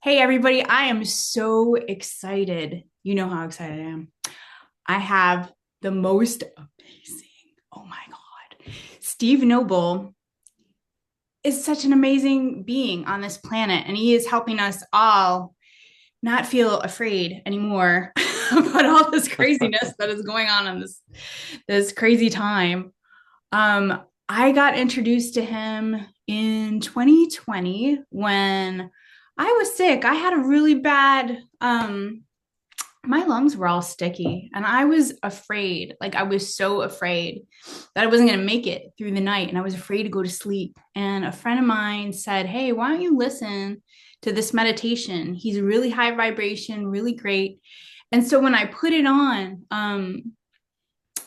Hey, everybody. I am so excited. You know how excited I am. I have the most amazing, oh my God. Steve Noble is such an amazing being on this planet, and he is helping us all not feel afraid anymore about all this craziness that is going on in this crazy time. I got introduced to him in 2020 when I was sick. I had a really bad my lungs were all sticky and I was afraid. Like I was so afraid that I wasn't going to make it through the night and I was afraid to go to sleep. And a friend of mine said, "Hey, why don't you listen to this meditation? He's really high vibration, really great." And so when I put it on,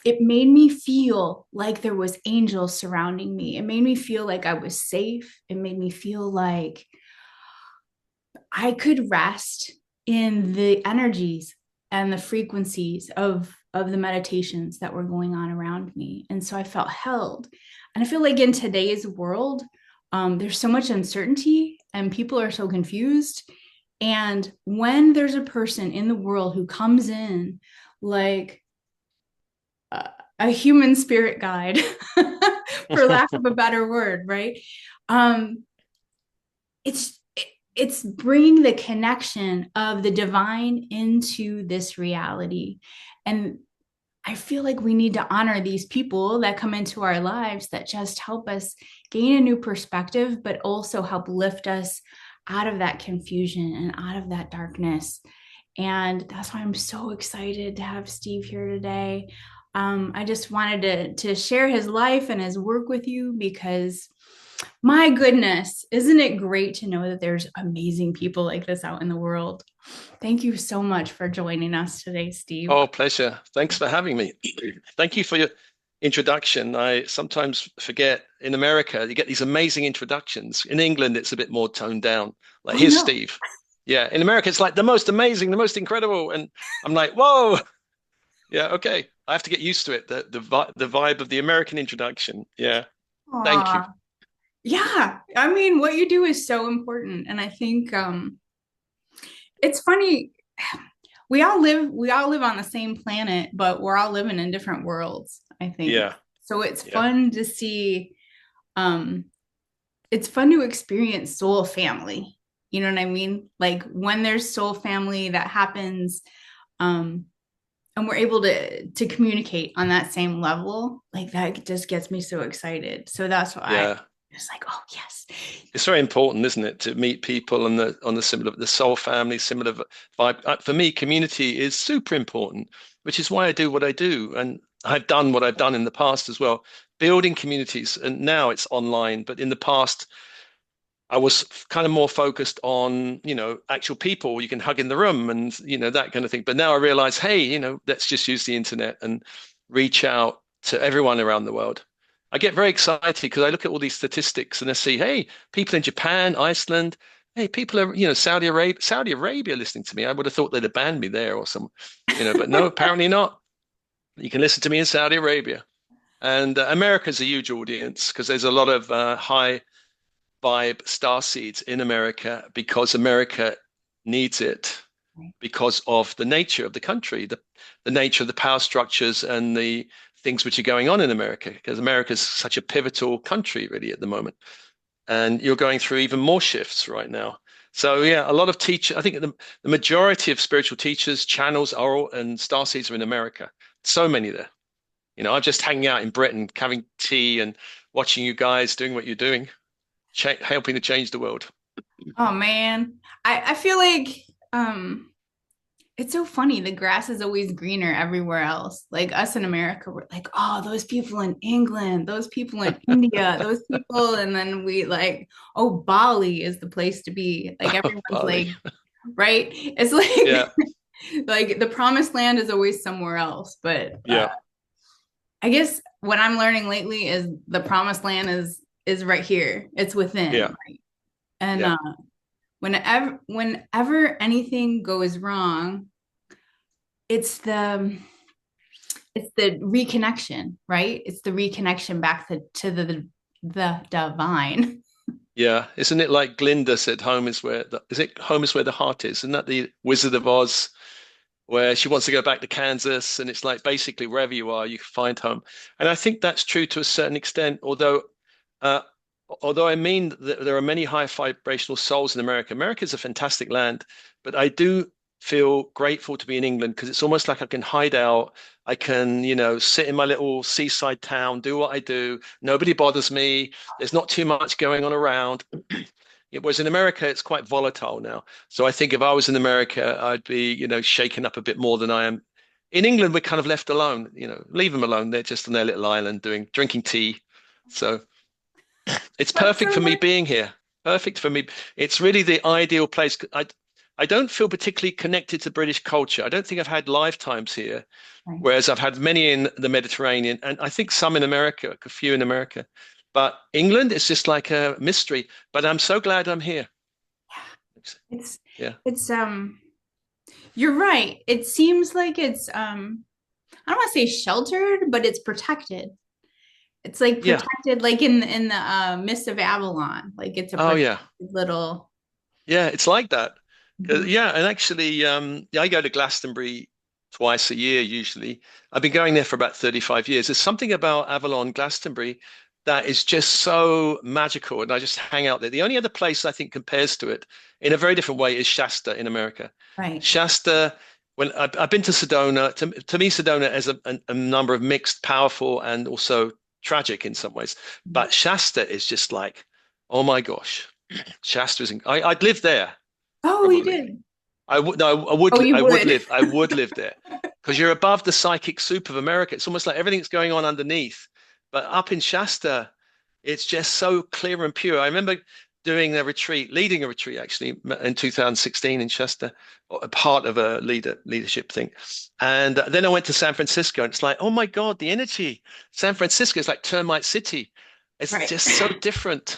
it made me feel like there was angels surrounding me. It made me feel like I was safe. It made me feel like I could rest in the energies and the frequencies of the meditations that were going on around me. And so I felt held. And I feel like in today's world, there's so much uncertainty and people are so confused. And when there's a person in the world who comes in like a human spirit guide, for lack of a better word, right? Um, it's it's bringing the connection of the divine into this reality. And I feel like we need to honor these people that come into our lives that just help us gain a new perspective, but also help lift us out of that confusion and out of that darkness. And that's why I'm so excited to have Steve here today. I just wanted to share his life and his work with you because my goodness, isn't it great to know that there's amazing people like this out in the world? Thank you so much for joining us today, Steve. Oh, pleasure. Thanks for having me. Thank you for your introduction. I sometimes forget in America, you get these amazing introductions. In England, it's a bit more toned down. Like, Oh here's no. Steve. Yeah. In America, it's like the most amazing, the most incredible. And I'm like, whoa. Yeah. Okay. I have to get used to it. The vibe of the American introduction. Yeah. Thank you. Aw. Yeah. I mean, what you do is so important. And I think it's funny. We all live on the same planet, but we're all living in different worlds, I think. Yeah. So it's Yeah. fun to see um it's fun to experience soul family. You know what I mean? Like when there's soul family that happens, um, and we're able to communicate on that same level, like that just gets me so excited. So that's why Yeah. it's like, oh yes. It's very important, isn't it, to meet people on the similar the soul family, similar vibe. For me, community is super important, which is why I do what I do, and I've done what I've done in the past as well, building communities. And now it's online, but in the past, I was kind of more focused on, actual people you can hug in the room and that kind of thing. But now I realize, hey, let's just use the internet and reach out to everyone around the world. I get very excited because I look at all these statistics and I see, hey, people in Japan, Iceland, hey, people are, Saudi Arabia listening to me. I would have thought they'd have banned me there or some, but no, apparently not. You can listen to me in Saudi Arabia. And America's a huge audience because there's a lot of high vibe Starseeds in America because America needs it because of the nature of the country, the nature of the power structures and the things which are going on in America, because America is such a pivotal country really at the moment. And you're going through even more shifts right now. So yeah, a lot of teachers, I think the majority of spiritual teachers, channels are all, and Starseeds are in America. So many there. I'm just hanging out in Britain, having tea and watching you guys doing what you're doing, helping to change the world. Oh man. I feel like um it's so funny. The grass is always greener everywhere else. Like us in America, we're like, oh, those people in England, those people in India, those people. And then we like, oh, Bali is the place to be. Like everyone's Bali. like, right? It's Yeah, like, like the promised land is always somewhere else. But yeah, I guess what I'm learning lately is the promised land is right here. It's within, yeah, right? And yeah, whenever anything goes wrong, it's the reconnection, right? It's the reconnection back to the divine. Yeah, isn't it like Glinda said, home is where is it home is where the heart is? Isn't that the Wizard of Oz, where she wants to go back to Kansas, and it's like basically wherever you are, you can find home. And I think that's true to a certain extent, uh, although I mean that there are many high vibrational souls in America. America is a fantastic land, but I do feel grateful to be in England because it's almost like I can hide out. I can, sit in my little seaside town, do what I do. Nobody bothers me. There's not too much going on around. Whereas in America, it's quite volatile now. So I think if I was in America, I'd be, shaken up a bit more than I am. In England, we're kind of left alone, leave them alone. They're just on their little island drinking tea. So it's That's perfect for so me being here. Perfect for me. It's really the ideal place. I don't feel particularly connected to British culture. I don't think I've had lifetimes here, right. whereas I've had many in the Mediterranean, and I think some in America, a few in America. But England is just like a mystery. But I'm so glad I'm here. It's Yeah. it's you're right. It seems like it's I don't want to say sheltered, but it's protected. It's like Yeah. protected like in the Mist of Avalon. Like it's a Oh, protected yeah. little. Yeah, it's like that. Mhm. Yeah, and actually, yeah, I go to Glastonbury twice a year usually. I've been going there for about 35 years. There's something about Avalon, Glastonbury that is just so magical, and I just hang out there. The only other place I think compares to it in a very different way is Shasta in America. Right. Shasta, when I've been to Sedona, to me, Sedona has a number of mixed, powerful, and also tragic in some ways. But Shasta is just like, oh my gosh. Shasta's I'd live there Oh, you probably. did. I would no, Oh, you would. I would live there because you're above the psychic soup of America. It's almost like everything's going on underneath. But up in Shasta, it's just so clear and pure. I remember leading a retreat actually in 2016 in Shasta, a part of a leadership thing. And then I went to San Francisco, and it's like, oh my God, the energy. San Francisco is like Termite City. It's Right. just so different.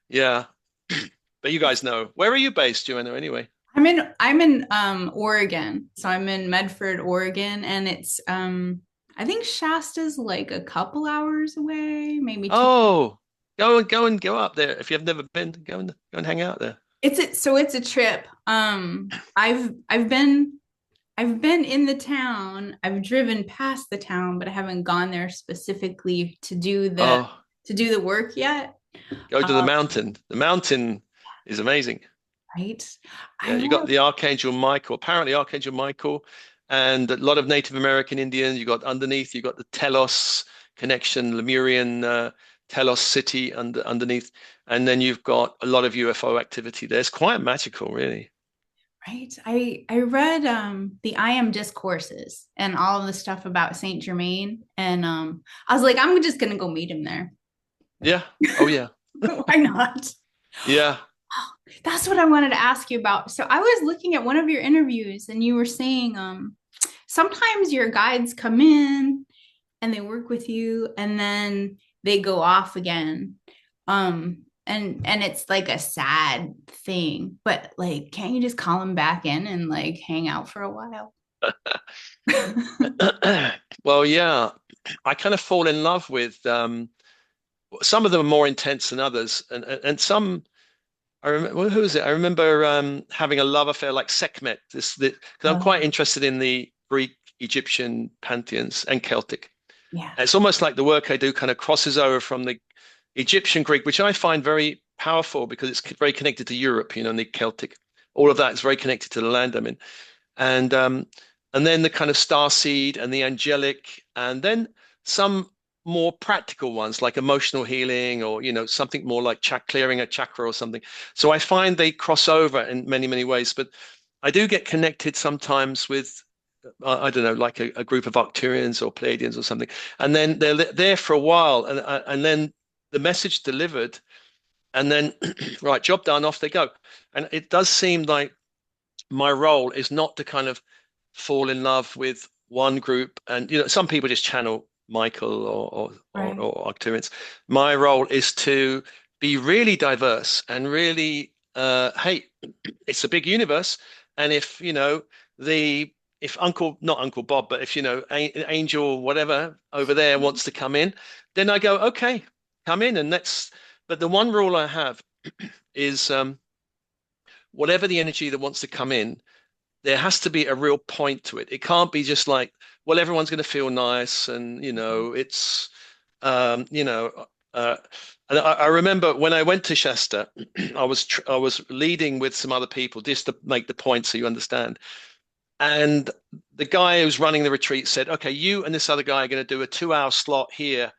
Yeah. But you guys know. Where are you based, Joanna, anyway? I'm in Oregon. So I'm in Medford, Oregon, and it's I think Shasta's like a couple hours away, maybe two. Oh, go up there. If you've never been, go and hang out there. It's a trip. I've been in the town. I've driven past the town, but I haven't gone there specifically Oh, to do the work yet. go to the Um, mountain. The mountain is amazing. right. I Yeah, you got want the Archangel Michael, apparently Archangel Michael, and a lot of Native American Indians. You got underneath, you got the Telos connection, Lemurian Telos city underneath, and then you've got a lot of UFO activity there. It's quite magical, really. right. I read the I Am discourses and all of the stuff about Saint Germain, and I was like, I'm just gonna go meet him there. Yeah. Oh, yeah. Why not? Yeah. That's what I wanted to ask you about. So I was looking at one of your interviews, and you were saying sometimes your guides come in and they work with you, and then they go off again. And it's like a sad thing, but like, can't you just call them back in and like hang out for a while? Well, yeah, I kind of fall in love with some of them are more intense than others, and some I remember well, who is it? I remember having a love affair like Sekhmet. Because I'm quite Oh, interested in the Greek, Egyptian pantheons and Celtic. yeah. And it's almost like the work I do kind of crosses over from the Egyptian Greek, which I find very powerful because it's very connected to Europe, and the Celtic. All of that is very connected to the land I'm in, and um, and then the kind of star seed and the angelic, and then some more practical ones like emotional healing or something more like clearing a chakra or something. So I find they cross over in many many ways, but I do get connected sometimes with I don't know, like a group of Arcturians or Pleiadians or something, and then they're there for a while, and then the message delivered, and then right, job done, off they go. And it does seem like my role is not to kind of fall in love with one group, and some people just channel Michael Right. or Arcturians. My role is to be really diverse and really, hey, it's a big universe, and if the if Uncle not Uncle Bob, but if Angel whatever over there wants to come in, then I go, okay, come in and let's But the one rule I have is whatever the energy that wants to come in, there has to be a real point to it. It can't be just like, well, everyone's going to feel nice, and it's you know. Uh, and I remember when I went to Shasta, I was leading with some other people just to make the point so you understand. And the guy who's running the retreat said, "Okay, you and this other guy are going to do a 2 hour slot here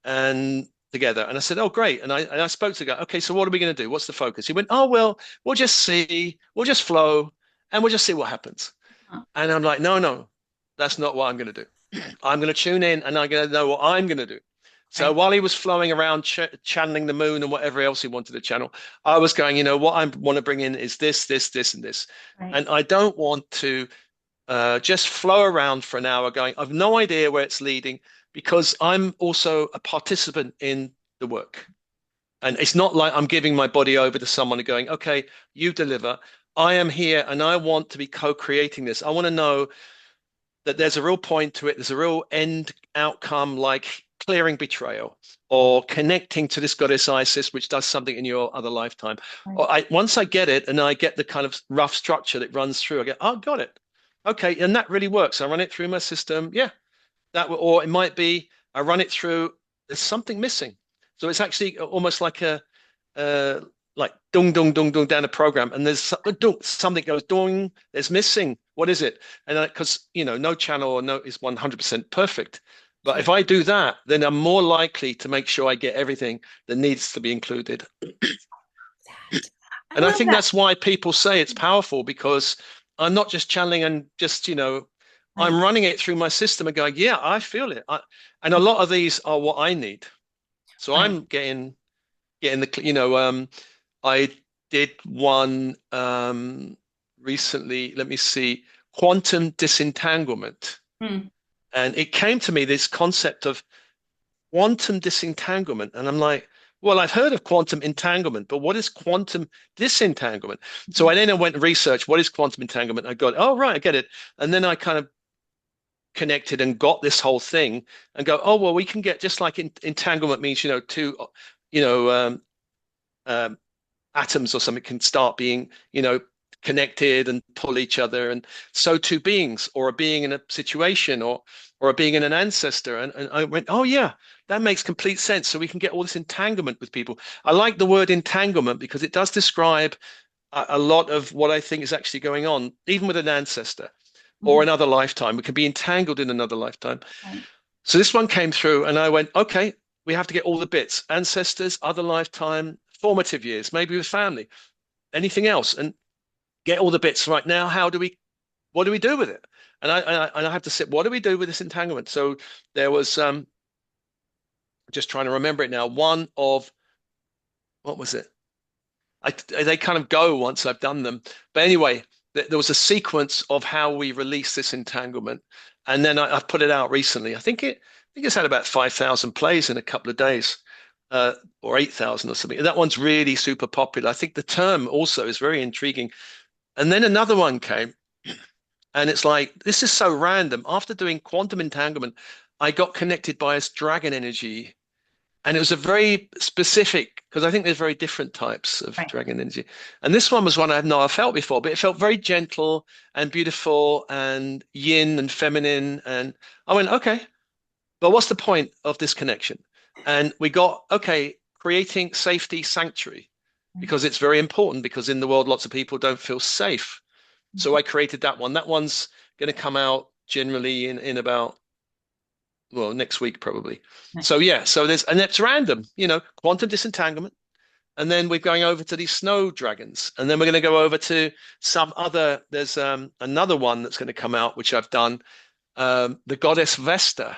and together." And I said, "Oh, great." And I spoke to the guy. "Okay, so what are we going to do? What's the focus?" He went, "Oh, well, we'll just see, we'll just flow, and we'll just see what happens." Huh. And I'm like, "No, no, that's not what I'm going to do. I'm going to tune in and I'm going to know what I'm going to do." So Right. while he was flowing around channeling the moon and whatever else he wanted to channel, I was going, what I want to bring in is this, this, this, and this. Right. And I don't want to just flow around for an hour going, I've no idea where it's leading because I'm also a participant in the work. And it's not like I'm giving my body over to someone and going, okay, you deliver. I am here and I want to be co-creating this. I want to know that there's a real point to it. There's a real end outcome like clearing betrayal or connecting to this goddess Isis, which does something in your other lifetime. Right. Or once I get it and I get the kind of rough structure that runs through, I go, oh, got it. Okay, and that really works. I run it through my system. Yeah, or it might be I run it through. There's something missing, so it's actually almost like a like dung dung dung dung down a program, and there's something goes dung. There's missing. What is it? And because no channel or no is 100% perfect, but Sure. if I do that, then I'm more likely to make sure I get everything that needs to be included. That. I And I love think that. that's why people say it's powerful because I'm not just channeling and just, Right. I'm running it through my system and going, yeah, I feel it. And a lot of these are what I need. So Right. I'm getting the, I did one recently, let me see, quantum disentanglement. Hmm. And it came to me this concept of quantum disentanglement. And I'm like, well, I've heard of quantum entanglement, but what is quantum disentanglement? So I then went and researched what is quantum entanglement. I got, oh, right, I get it. And then I kind of connected and got this whole thing and go, oh, well, we can get just like entanglement means, two, you know, um, um, atoms or something can start being, connected and pull each other. And so two beings, or a being in a situation, or a being in an ancestor. And I went, oh yeah, that makes complete sense. So we can get all this entanglement with people. I like the word entanglement because it does describe a lot of what I think is actually going on, even with an ancestor or Mhm. another lifetime. We can be entangled in another lifetime. Right. So this one came through, and I went, okay, we have to get all the bits: ancestors, other lifetime, formative years, maybe with family, anything else, and get all the bits right now. What do we do with it? And I have to sit, what do we do with this entanglement? So there was just trying to remember it now. One of what was it? They kind of go once I've done them. But anyway, there was a sequence of how we release this entanglement, and then I've put it out recently. I think it's had about 5,000 plays in a couple of days, or 8,000 or something. That one's really super popular. I think the term also is very intriguing. And then another one came, and it's like this is so random. After doing quantum entanglement, I got connected by this dragon energy, and it was a very specific, because I think there's very different types of Right. dragon energy. And this one was one I had not felt before, but it felt very gentle and beautiful and yin and feminine. And I went, okay, but what's the point of this connection? And we got, okay, creating safety sanctuary, Right. because it's very important, because in the world, lots of people don't feel safe. So Mhm. I created that one. That one's going to come out generally in about, well, next week probably. Right. So yeah, so and it's random, quantum disentanglement. And then we're going over to these snow dragons. And then we're going to go over to there's another one that's going to come out, which I've done, the goddess Vesta.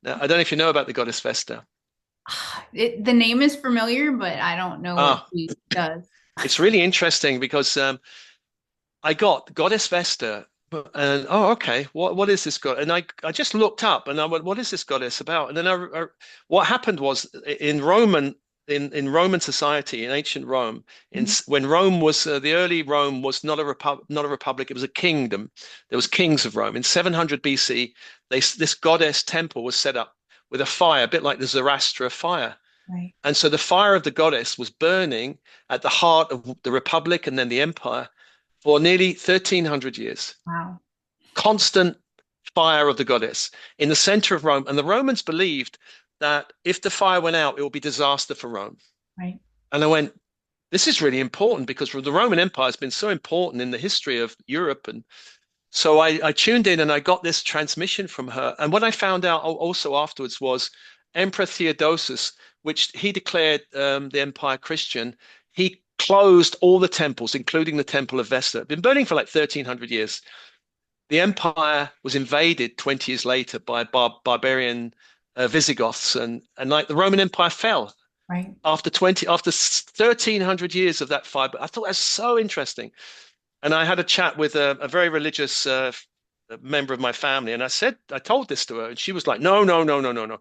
Now, I don't know if you know about the goddess Vesta. The name is familiar, but I don't know what Ah, she does. it's really interesting because I got goddess Vesta, and oh, okay, what is this god? And I just looked up and I went, what is this goddess about? And then what happened was in Roman society in ancient Rome, Mhm. when Rome was the early Rome was not a republic, it was a kingdom. There was kings of Rome. In 700 BC, this goddess temple was set up with a fire, a bit like the Zoroaster fire. Right. And so the fire of the goddess was burning at the heart of the Republic and then the Empire for nearly 1300 years. Wow. Constant fire of the goddess in the center of Rome. And the Romans believed that if the fire went out, it would be disaster for Rome. Right. And I went, this is really important because the Roman Empire has been so important in the history of Europe. And so I tuned in and I got this transmission from her. And what I found out also afterwards was Emperor Theodosius, which he declared the empire Christian, he closed all the temples, including the Temple of Vesta. It'd been burning for like 1300 years. The empire was invaded 20 years later by barbarian Visigoths, and like the Roman Empire fell Right. after 1300 years of that fire. But I thought that was so interesting. And I had a chat with a very religious member of my family, and I told this to her, and she was like, no, no, no, no, no, no.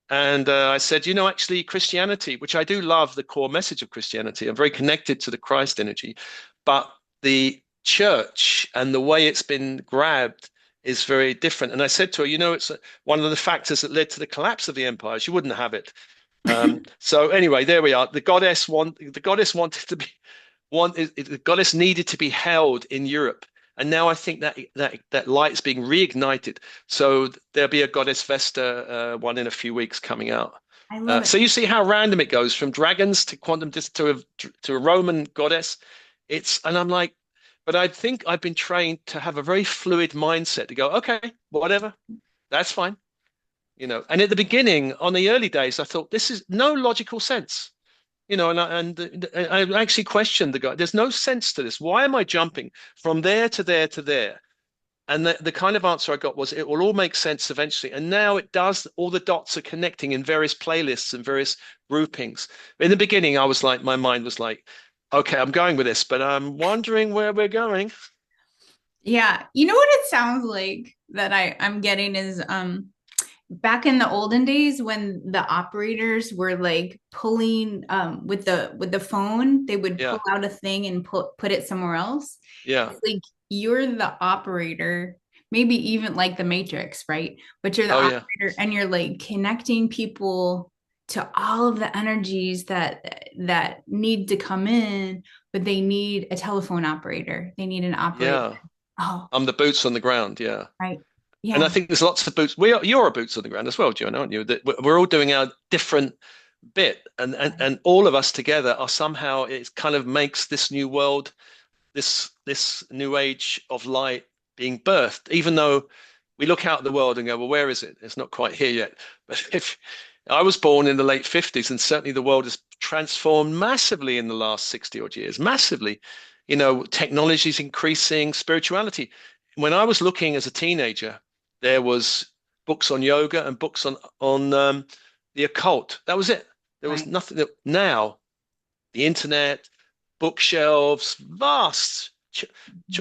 And I said, actually, Christianity, which I do love the core message of Christianity, I'm very connected to the Christ energy, but the church and the way it's been grabbed is very different. And I said to her, it's one of the factors that led to the collapse of the empire. She wouldn't have it. So anyway, there we are. The goddess wanted to be the goddess needed to be held in Europe. And now I think that light's being reignited. So there'll be a Goddess Vesta one in a few weeks coming out. I love it. So you see how random it goes from dragons to quantum to a Roman goddess. And I'm like, but I think I've been trained to have a very fluid mindset to go, okay, whatever, that's fine. And at the beginning, on the early days, I thought this is no logical sense. And I actually questioned the guy. There's no sense to this. Why am I jumping from there to there to there? And the kind of answer I got was, it will all make sense eventually. And now it does. All the dots are connecting in various playlists and various groupings. In the beginning, I was like, my mind was like, okay, I'm going with this, but I'm wondering where we're going. Yeah. You know what it sounds like that I'm getting is back in the olden days when the operators were like pulling with the phone, they would Yeah, pull out a thing and put it somewhere else. yeah. It's like you're the operator, maybe even like the Matrix, right? But you're the Oh, yeah. operator and you're like connecting people to all of the energies that need to come in, but they need a telephone operator. They need an operator. Yeah. Oh, I'm the boots on the ground. Yeah. right. And I Yeah. think there's lots of boots. You're a boots on the ground as well, Joanna, aren't you? That we're all doing our different bit, and all of us together are somehow, it kind of makes this new world, this new age of light being birthed. Even though we look out at the world and go, well, where is it? It's not quite here yet. But if I was born in the late 50s, and certainly the world has transformed massively in the last 60 odd years, massively. Technology is increasing, spirituality. When I was looking as a teenager, there was books on yoga and books on the occult. That was it. There was Right. nothing now. The internet, bookshelves, vast.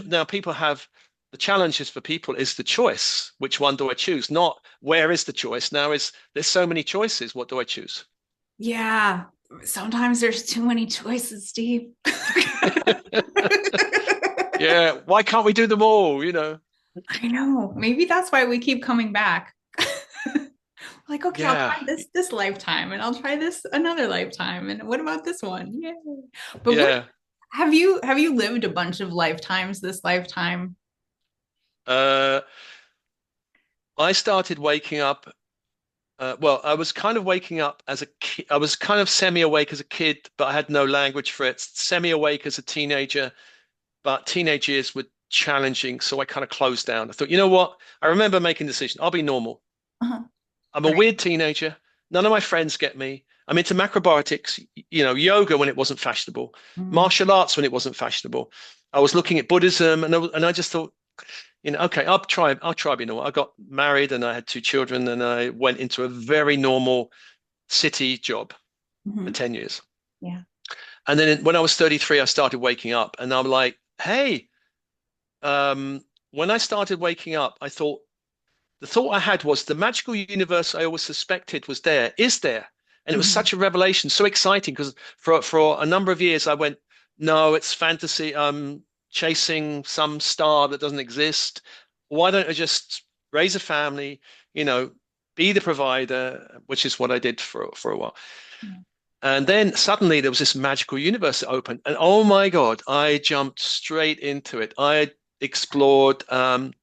Now people have the challenges for people is the choice. Which one do I choose? Not where is the choice. Now is there's so many choices. What do I choose? Yeah. Sometimes there's too many choices, Steve. Yeah. Why can't we do them all? I know. Maybe that's why we keep coming back. Like, okay, I'll Yeah. try this lifetime and I'll try this another lifetime. And what about this one? Yay. But what Yeah. have you lived a bunch of lifetimes this lifetime? Uh, I started waking up. Well, I was kind of waking up as a kid. I was kind of semi-awake as a kid, but I had no language for it. Semi-awake as a teenager, but teenage years were challenging, so I kind of closed down. I thought, you know what? I remember making a decision. I'll be normal. Uh-huh. I'm a Right. weird teenager. None of my friends get me. I'm into macrobiotics, yoga when it wasn't fashionable, Mm, martial arts when it wasn't fashionable. I was looking at Buddhism, and I just thought, okay, I'll try being normal. I got married and I had two children, and I went into a very normal city job for mhm. 10 years. Yeah. And then when I was 33, I started waking up, and I'm like, hey, when I started waking up, the thought I had was the magical universe I always suspected was there, is there. And it was Mhm. such a revelation, so exciting, because for a number of years I went, no, it's fantasy. I'm chasing some star that doesn't exist. Why don't I just raise a family, you know, be the provider, which is what I did for a while. And then suddenly there was this magical universe that opened, and oh my God, I jumped straight into it. I explored, and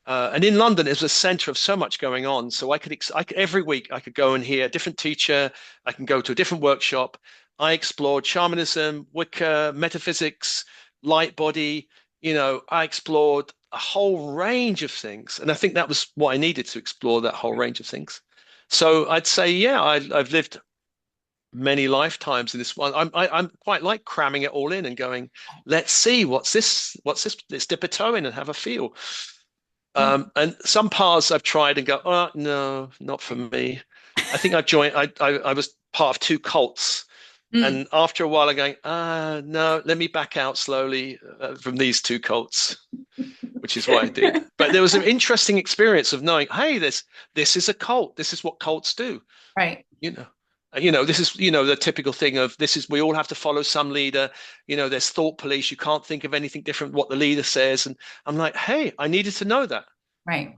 in London, it was a center of so much going on. So every week I could go and hear a different teacher. I can go to a different workshop. I explored shamanism, Wicca, metaphysics, light body. I explored a whole range of things, and I think that was what I needed to explore that whole range of things. So I'd say, yeah, I've lived many lifetimes in this one. I'm quite like cramming it all in and going, let's see, what's this? What's this? Let's dip a toe in and have a feel. Yeah. And some paths I've tried and go, oh no, not for me. I think I joined. I was part of two cults, Mm, and after a while, I'm going, no, let me back out slowly from these two cults, which is what I did. But there was an interesting experience of knowing, hey, this is a cult. This is what cults do. right. You know, this is the typical thing of this is we all have to follow some leader. There's thought police. You can't think of anything different what the leader says. And I'm like, hey, I needed to know that. Right.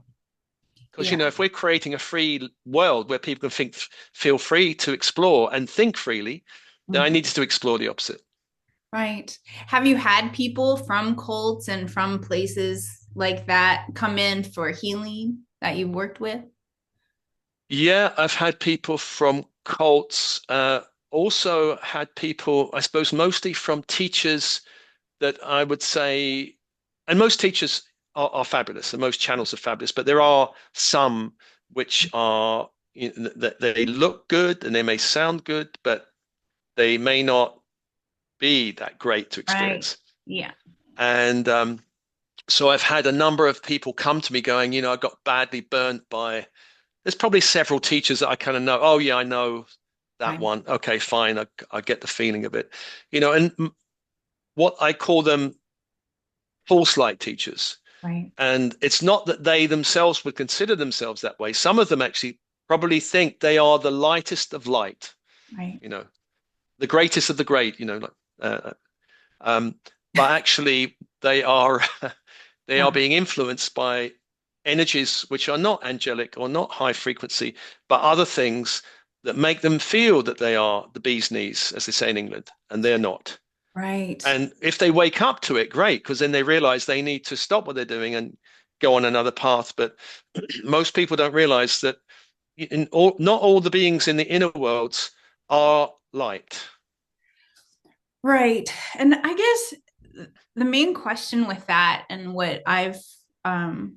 Because, Yeah. if we're creating a free world where people can feel free to explore and think freely, then I Mhm. needed to explore the opposite. Right. Have you had people from cults and from places like that come in for healing that you've worked with? Yeah, I've had people from cults, also had people, I suppose, mostly from teachers that I would say, and most teachers are fabulous, and most channels are fabulous, but there are some which are, that they look good and they may sound good, but they may not be that great to Right. experience. Yeah. And so I've had a number of people come to me going, I got badly burnt by, there's probably several teachers that I kind of know. Oh, yeah, I know that Right. one. Okay, fine. I get the feeling of it. And what I call them false light teachers. Right. And it's not that they themselves would consider themselves that way. Some of them actually probably think they are the lightest of light, Right. you know, the greatest of the great, like, um, but actually they are they are Yeah. being influenced by energies which are not angelic or not high frequency, but other things that make them feel that they are the bee's knees, as they say in England, and they're not. Right. And if they wake up to it, great, because then they realize they need to stop what they're doing and go on another path. But most people don't realize that not all the beings in the inner worlds are light. Right. And I guess the main question with that and what um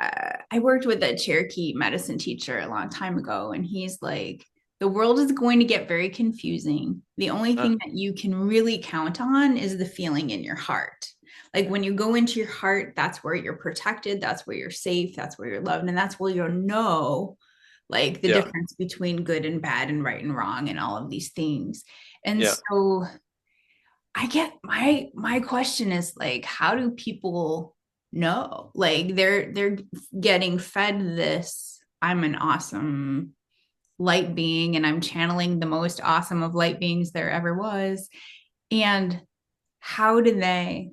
I worked with a Cherokee medicine teacher a long time ago, and he's like, the world is going to get very confusing. The only Uh, thing that you can really count on is the feeling in your heart. Like when you go into your heart, that's where you're protected, that's where you're safe, that's where you're loved, and that's where you'll know like the yeah, difference between good and bad and right and wrong and all of these things. And yeah, so I get my question is like, how do people know? Like they're getting fed this, I'm an awesome light being and I'm channeling the most awesome of light beings there ever was. And how do they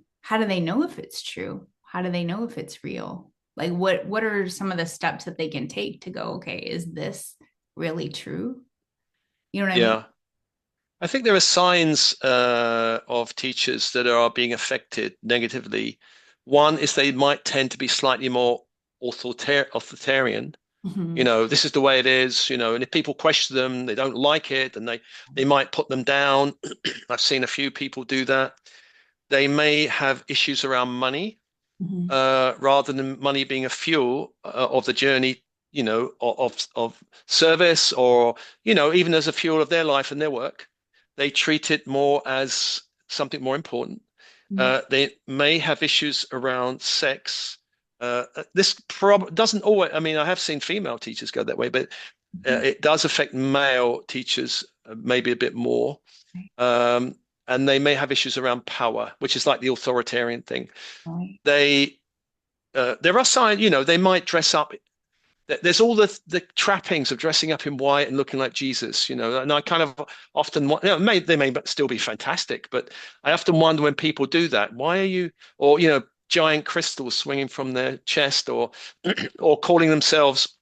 know if it's true? How do they know if it's real? Like what are some of the steps that they can take to go, okay, is this really true? You know what I mean? yeah. I think there are signs of teachers that are being affected negatively. One is they might tend to be slightly more authoritarian. Mm-hmm. This is the way it is, and if people question them, they don't like it, and they might put them down. I've seen a few people do that. They may have issues around money, Mm-hmm. rather than money being a fuel of the journey, of service, or even as a fuel of their life and their work. They treat it more as something more important. They may have issues around sex. This doesn't always, I mean, I have seen female teachers go that way, but Mm-hmm. it does affect male teachers maybe a bit more. Um, and they may have issues around power, which is like the authoritarian thing. Right. They there are signs, they might dress up. There's all the trappings of dressing up in white and looking like Jesus, and I kind of often, they may still be fantastic, but I often wonder when people do that, why are you, or, giant crystals swinging from their chest, or, or calling themselves,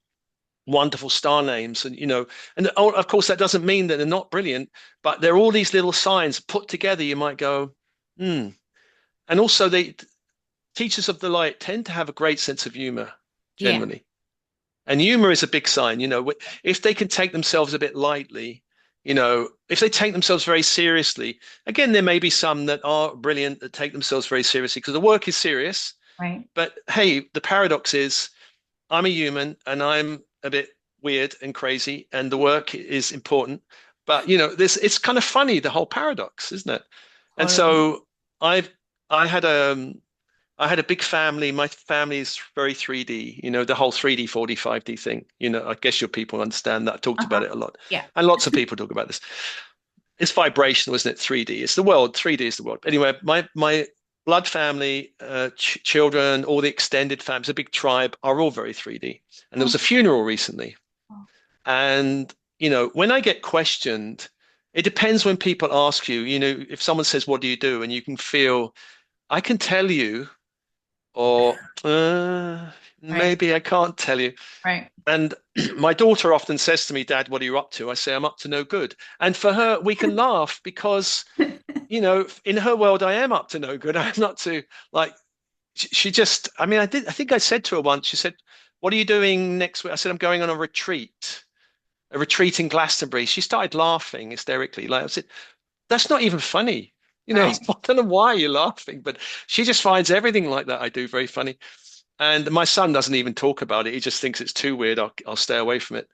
wonderful star names, and and of course that doesn't mean that they're not brilliant, but they're all these little signs put together. You might go, hmm. And also, they teachers of the light tend to have a great sense of humor Yeah. generally. And humor is a big sign, if they can take themselves a bit lightly, if they take themselves very seriously, again, there may be some that are brilliant that take themselves very seriously because the work is serious. Right. But hey, the paradox is I'm a human and I'm a bit weird and crazy, and the work is important. But it's kind of funny, the whole paradox, isn't it? And Totally. so I've I had I had a big family. My family is very 3D, the whole 3D, 4D, 5D thing. I guess your people understand that. I talked about Uh-huh. it a lot. Yeah. And lots of people talk about this. It's vibrational, isn't it? 3D. It's the world. 3D is the world. Anyway, my blood family, children, all the extended families, a big tribe, are all very 3D. And there was Oh, a funeral recently. oh, And, when I get questioned, it depends when people ask you, if someone says, what do you do? And you can feel, I can tell you or right. maybe I can't tell you. Right. And my daughter often says to me, Dad, what are you up to? I say, I'm up to no good. And for her, we can laugh because, in her world, I am up to no good. I'm not to like, she just, I mean, I think I said to her once, she said, what are you doing next week? I said, I'm going on a retreat in Glastonbury. She started laughing hysterically. Like I said, that's not even funny. Right. I don't know why you're laughing, but she just finds everything like that I do very funny. And my son doesn't even talk about it. He just thinks it's too weird. I'll stay away from it.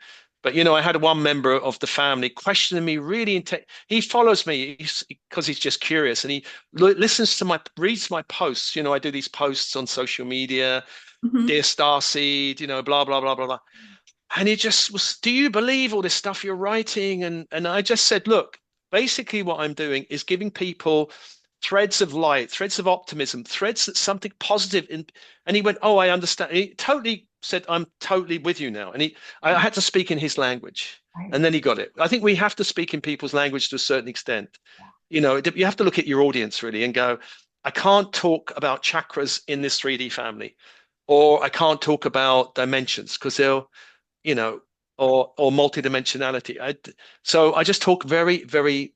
But I had one member of the family questioning me really he follows me because he's just curious, and he listens to reads my posts. I do these posts on social media, Hmm. dear Starseed, blah blah blah blah blah. And he just was, do you believe all this stuff you're writing? And I just said, look, basically what I'm doing is giving people threads of light, threads of optimism, threads that something positive in. And he went, oh, I understand. And he totally said, I'm totally with you now. And I had to speak in his language. Right. And then he got it. I think we have to speak in people's language to a certain extent. You have to look at your audience really and go, I can't talk about chakras in this 3D family, or I can't talk about dimensions because they'll, you know, or multidimensionality. So I just talk very, very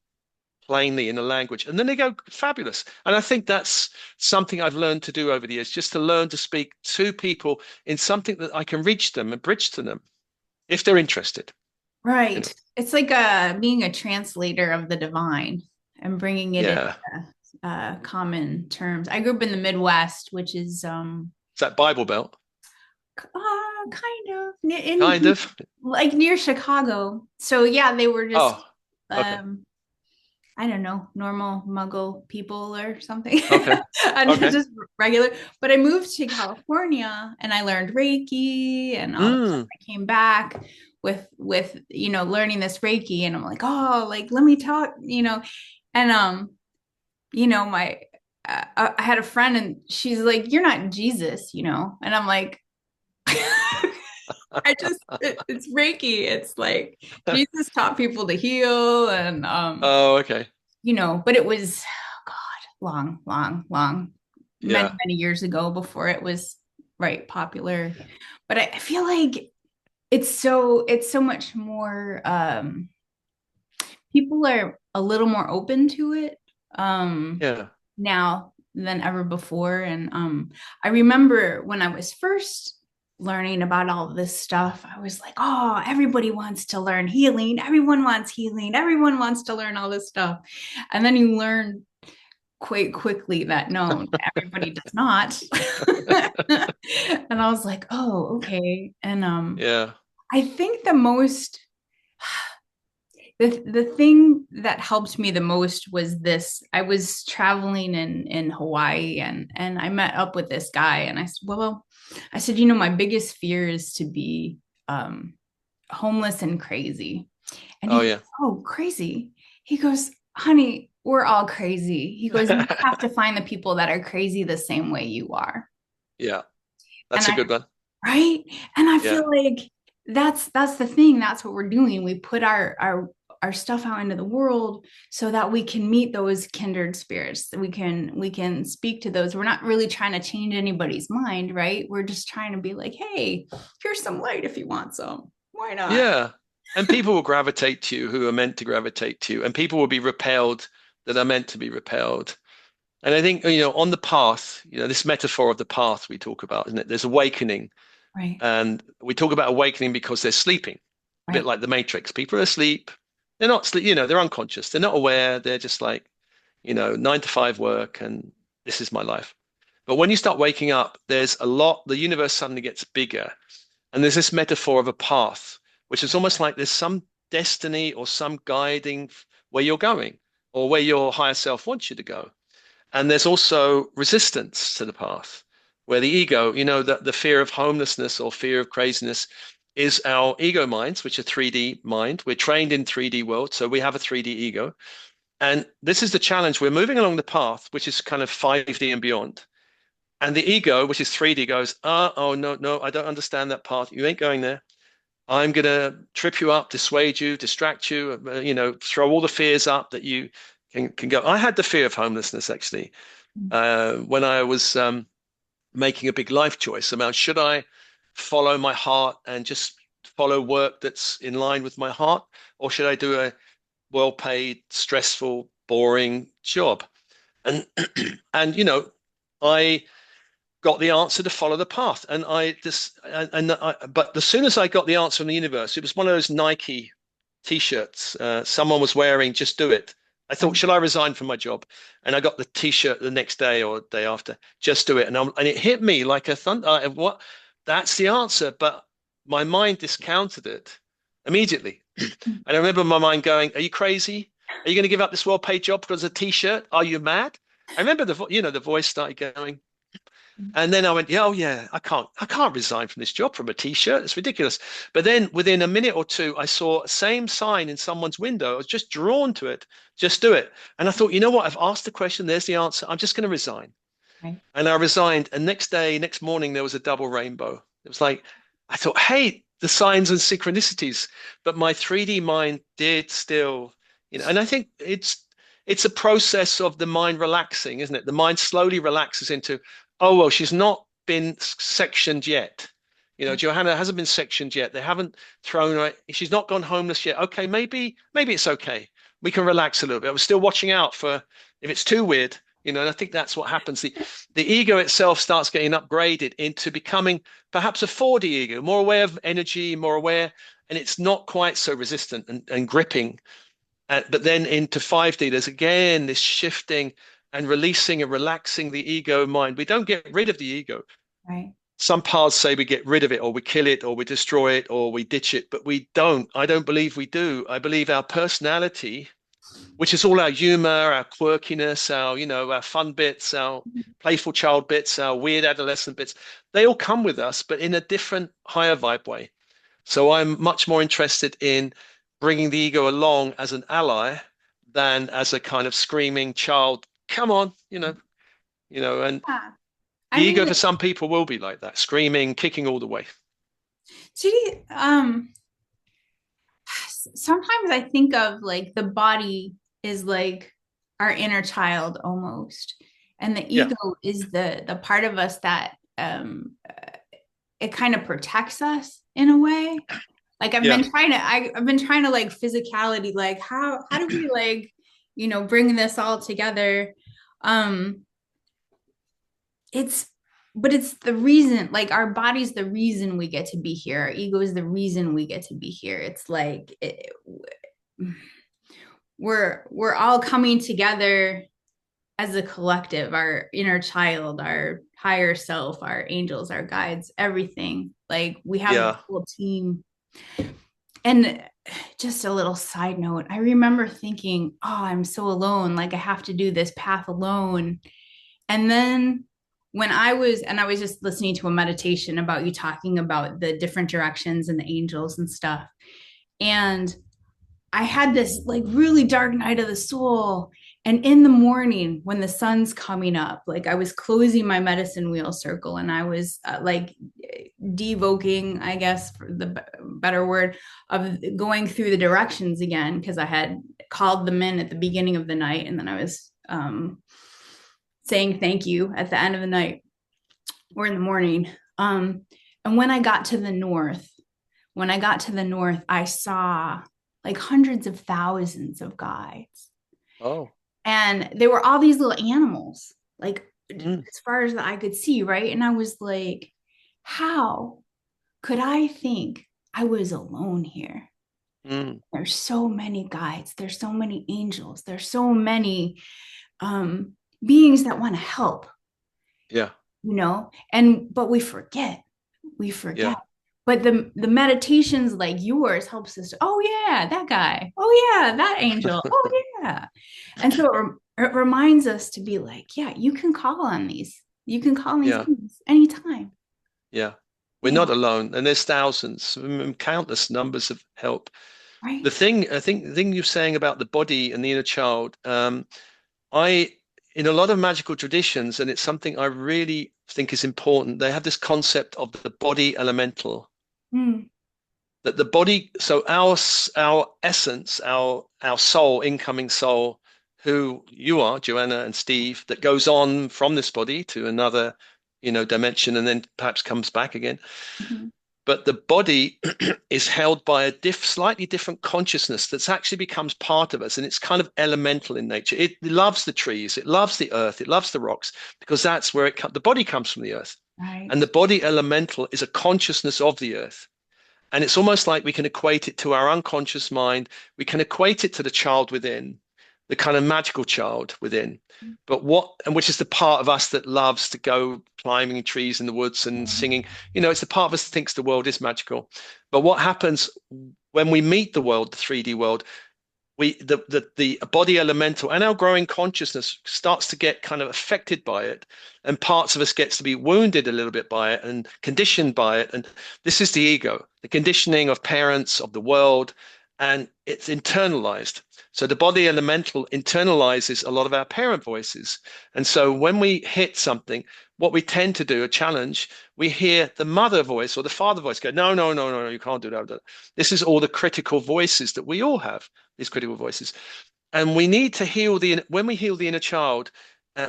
plainly in a language, and then they go fabulous. And I think that's something I've learned to do over the years, just to learn to speak to people in something that I can reach them and bridge to them if they're interested. You know, Right. It's like being a translator of the divine and bringing it in yeah. common terms. I grew up in the Midwest, which is Is that Bible Belt? kind of Kind in of. like near Chicago. So yeah, they were just Oh, okay, um I don't know, normal muggle people or something. okay, And okay. just regular. But I moved to California and I learned Reiki and all that stuff. Mm, I came back with learning this Reiki and I'm like, oh, like let me talk, and my I had a friend and she's like, you're not Jesus, and I'm like, it's Reiki. It's like Jesus taught people to heal and oh, okay. but it was, oh God, long, long, long, many, Yeah, many years ago before it was right popular. But I feel like it's so much more people are a little more open to it yeah, now than ever before. And I remember when I was first learning about all of this stuff, I was like, oh, everybody wants to learn healing. Everyone wants healing. Everyone wants to learn all this stuff. And then you learn quite quickly that no, everybody does not. And I was like, oh, okay. And yeah, I think the thing that helped me the most was this. I was traveling in Hawaii and I met up with this guy and I said, well, I said, my biggest fear is to be um homeless and crazy. And he oh goes, yeah, oh, crazy. He goes, honey, we're all crazy. He goes, you have to find the people that are crazy the same way you are. yeah. And That's a good one. right? And I feel Yeah, like that's the thing. That's what we're doing. We put our stuff out into the world so that we can meet those kindred spirits. That we can speak to those. We're not really trying to change anybody's mind, right? We're just trying to be like, hey, here's some light if you want some. Why not? Yeah. And people will gravitate to you who are meant to gravitate to you, and people will be repelled that are meant to be repelled. And I think, on the path, this metaphor of the path we talk about, isn't it? There's awakening. Right, And we talk about awakening because they're sleeping, a bit right, like the Matrix. People are asleep. They're not sleep, they're unconscious. They're not aware. They're just like, 9 to 5 work, and this is my life. But when you start waking up, there's a lot, the universe suddenly gets bigger. And there's this metaphor of a path, which is almost like there's some destiny or some guiding where you're going or where your higher self wants you to go. And there's also resistance to the path, where the ego, the fear of homelessness or fear of craziness is our ego minds, which are 3D mind. We're trained in 3D world, so we have a 3D ego. And this is the challenge. We're moving along the path, which is kind of 5D and beyond. And the ego, which is 3D, goes, oh, no, no, I don't understand that path. You ain't going there. I'm going to trip you up, dissuade you, distract you, throw all the fears up that you can go. I had the fear of homelessness, actually, when I was making a big life choice about should I follow my heart and just follow work that's in line with my heart, or should I do a well-paid, stressful, boring job? And I got the answer to follow the path. And but as soon as I got the answer from the universe, it was one of those Nike t-shirts someone was wearing, just do it. I thought, right, should I resign from my job? And I got the t-shirt the next day or day after, just do it. And it hit me like a thunder. What? That's the answer. But my mind discounted it immediately. And I remember my mind going, are you crazy? Are you going to give up this well-paid job because of a t-shirt? Are you mad? I remember the voice started going, and then I went, yeah, oh yeah, I can't resign from this job from a t-shirt. It's ridiculous. But then within a minute or two, I saw the same sign in someone's window. I was just drawn to it. Just do it. And I thought, you know what? I've asked the question. There's the answer. I'm just going to resign. right, And I resigned. And next morning, there was a double rainbow. It was like, I thought, hey, the signs and synchronicities. But my 3D mind did still, and I think it's a process of the mind relaxing, isn't it? The mind slowly relaxes into, oh, well, she's not been sectioned yet. Joanna hasn't been sectioned yet. They haven't thrown her. She's not gone homeless yet. Okay, maybe it's okay. We can relax a little bit. I was still watching out for if it's too weird, and I think that's what happens. The ego itself starts getting upgraded into becoming perhaps a 4D ego, more aware of energy, more aware, and it's not quite so resistant and gripping. But then into 5D, there's again this shifting and releasing and relaxing the ego mind. We don't get rid of the ego. right. Some paths say we get rid of it, or we kill it, or we destroy it, or we ditch it, but we don't. I don't believe we do. I believe our personality, which is all our humor, our quirkiness, our fun bits, our playful child bits, our weird adolescent bits, they all come with us, but in a different, higher vibe way. So I'm much more interested in bringing the ego along as an ally than as a kind of screaming child. Come on, and Yeah. the I ego mean, for some people will be like that, screaming, kicking all the way. Judy, sometimes I think of like the body is like our inner child almost, and the Yeah, ego is the part of us that it kind of protects us in a way. Like yeah, I've been trying to like physicality, like how do we like, bring this all together? Um, it's but it's the reason, like our body's the reason we get to be here. Our ego is the reason we get to be here. It's like we're all coming together as a collective, our inner child, our higher self, our angels, our guides, everything. Like we have a yeah, whole team. And just a little side note, I remember thinking, oh, I'm so alone. Like I have to do this path alone. And then I was just listening to a meditation about you talking about the different directions and the angels and stuff. And I had this like really dark night of the soul. And in the morning, when the sun's coming up, like I was closing my medicine wheel circle and I was like devoking, I guess, for the better word, of going through the directions again, because I had called them in at the beginning of the night. And then I was saying thank you at the end of the night or in the morning. And when I got to the north, when I got to the north, I saw like hundreds of thousands of guides. Oh. And there were all these little animals, like Mm, as far as the eye could see, right? And I was like, how could I think I was alone here? mm, There's so many guides, there's so many angels, there's so many um, beings that want to help, yeah. and but we forget. Yeah. But the meditations like yours helps us to, oh yeah, that guy, oh yeah, that angel, oh yeah. And so it reminds us to be like, yeah, you can call on these, you can call on these Yeah. beings anytime. Yeah. We're Yeah. not alone. And there's thousands, countless numbers of help. Right. The thing you're saying about the body and the inner child, I, in a lot of magical traditions, and it's something I really think is important, they have this concept of the body elemental. Mm. That the body, so our essence, our soul, incoming soul, who you are, Joanna and Steve, that goes on from this body to another, dimension, and then perhaps comes back again. Mhm. But the body is held by a slightly different consciousness that's actually becomes part of us, and it's kind of elemental in nature. It loves the trees, it loves the earth, it loves the rocks, because that's where the body comes from the earth, and Right. the body elemental is a consciousness of the earth. And it's almost like we can equate it to our unconscious mind. We can equate it to the child within, the kind of magical child within. And which is the part of us that loves to go climbing trees in the woods and singing. It's the part of us that thinks the world is magical. But what happens when we meet the world, the 3D world, the body elemental and our growing consciousness starts to get kind of affected by it, and parts of us gets to be wounded a little bit by it and conditioned by it. And this is the ego, the conditioning of parents, of the world, and it's internalized. So the body elemental internalizes a lot of our parent voices. And so when we hit something, what we tend to do, a challenge, we hear the mother voice or the father voice go, no, no, no, no, no, you can't do that. This is all the critical voices that we all have, these critical voices. And we need to when we heal the inner child,